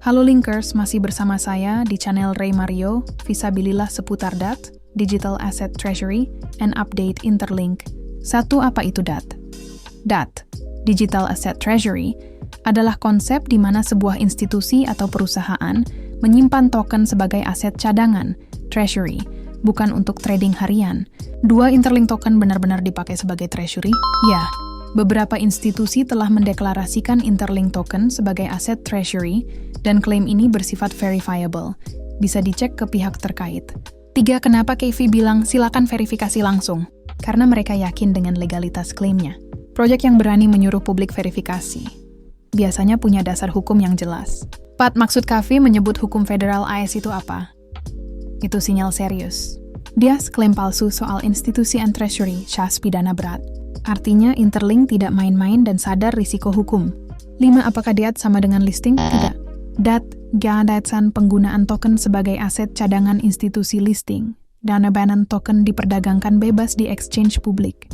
Halo Linkers, masih bersama saya di channel Ray Mario, visabilillah seputar DAT, Digital Asset Treasury, and Update Interlink. Apa itu DAT? DAT, Digital Asset Treasury, adalah konsep di mana sebuah institusi atau perusahaan menyimpan token sebagai aset cadangan, treasury, bukan untuk trading harian. Dua Interlink token benar-benar dipakai sebagai treasury? Ya. Beberapa institusi telah mendeklarasikan Interlink token sebagai aset treasury dan klaim ini bersifat verifiable. Bisa dicek ke pihak terkait. 3. Kenapa KV bilang silakan verifikasi langsung? Karena mereka yakin dengan legalitas klaimnya. Proyek yang berani menyuruh publik verifikasi biasanya punya dasar hukum yang jelas. 4. Maksud KV menyebut hukum federal AS itu apa? Itu sinyal serius. Dia klaim palsu soal institusi and treasury, syahs pidana berat. Artinya Interlink tidak main-main dan sadar risiko hukum. 5. Apakah DAT sama dengan listing? Tidak. DAT gadasan penggunaan token sebagai aset cadangan institusi listing. Dana banan token diperdagangkan bebas di exchange publik.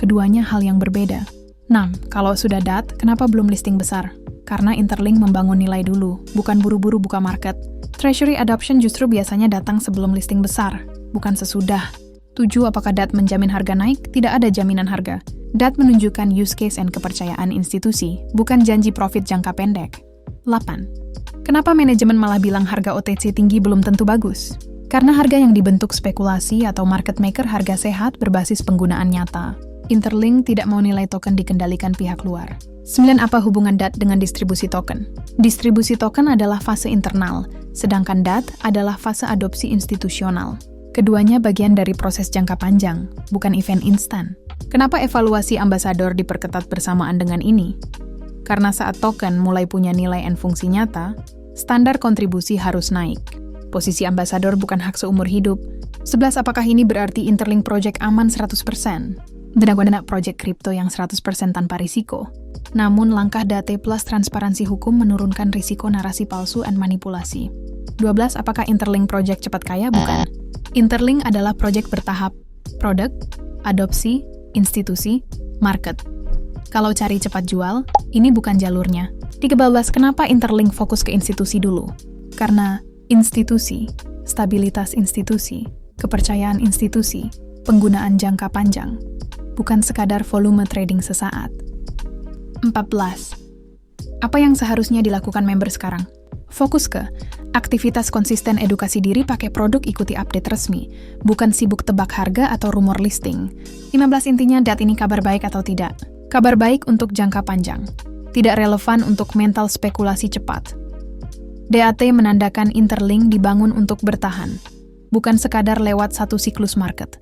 Keduanya hal yang berbeda. 6. Kalau sudah DAT, kenapa belum listing besar? Karena Interlink membangun nilai dulu, bukan buru-buru buka market. Treasury adoption justru biasanya datang sebelum listing besar, bukan sesudah. 7. Apakah DAT menjamin harga naik? Tidak ada jaminan harga. DAT menunjukkan use case and kepercayaan institusi, bukan janji profit jangka pendek. 8. Kenapa manajemen malah bilang harga OTC tinggi belum tentu bagus? Karena harga yang dibentuk spekulasi atau market maker harga sehat berbasis penggunaan nyata. Interlink tidak mau nilai token dikendalikan pihak luar. 9. Apa hubungan DAT dengan distribusi token? Distribusi token adalah fase internal, sedangkan DAT adalah fase adopsi institusional. Keduanya bagian dari proses jangka panjang, bukan event instan. Kenapa evaluasi ambasador diperketat bersamaan dengan ini? Karena saat token mulai punya nilai dan fungsi nyata, standar kontribusi harus naik. Posisi ambasador bukan hak seumur hidup. 11. Apakah ini berarti Interlink Project aman 100%? Tidak project kripto yang 100% tanpa risiko. Namun langkah DAT plus transparansi hukum menurunkan risiko narasi palsu dan manipulasi. 12. Apakah Interlink Project cepat kaya? Bukan. Interlink adalah proyek bertahap, produk, adopsi, institusi, market. Kalau cari cepat jual, ini bukan jalurnya. 13. Kenapa Interlink fokus ke institusi dulu? Karena institusi, stabilitas institusi, kepercayaan institusi, penggunaan jangka panjang, bukan sekadar volume trading sesaat. 14. Apa yang seharusnya dilakukan member sekarang? Fokus ke aktivitas konsisten edukasi diri pakai produk ikuti update resmi, bukan sibuk tebak harga atau rumor listing. 15. Intinya DAT ini kabar baik atau tidak? Kabar baik untuk jangka panjang, tidak relevan untuk mental spekulasi cepat. DAT menandakan Interlink dibangun untuk bertahan, bukan sekadar lewat satu siklus market.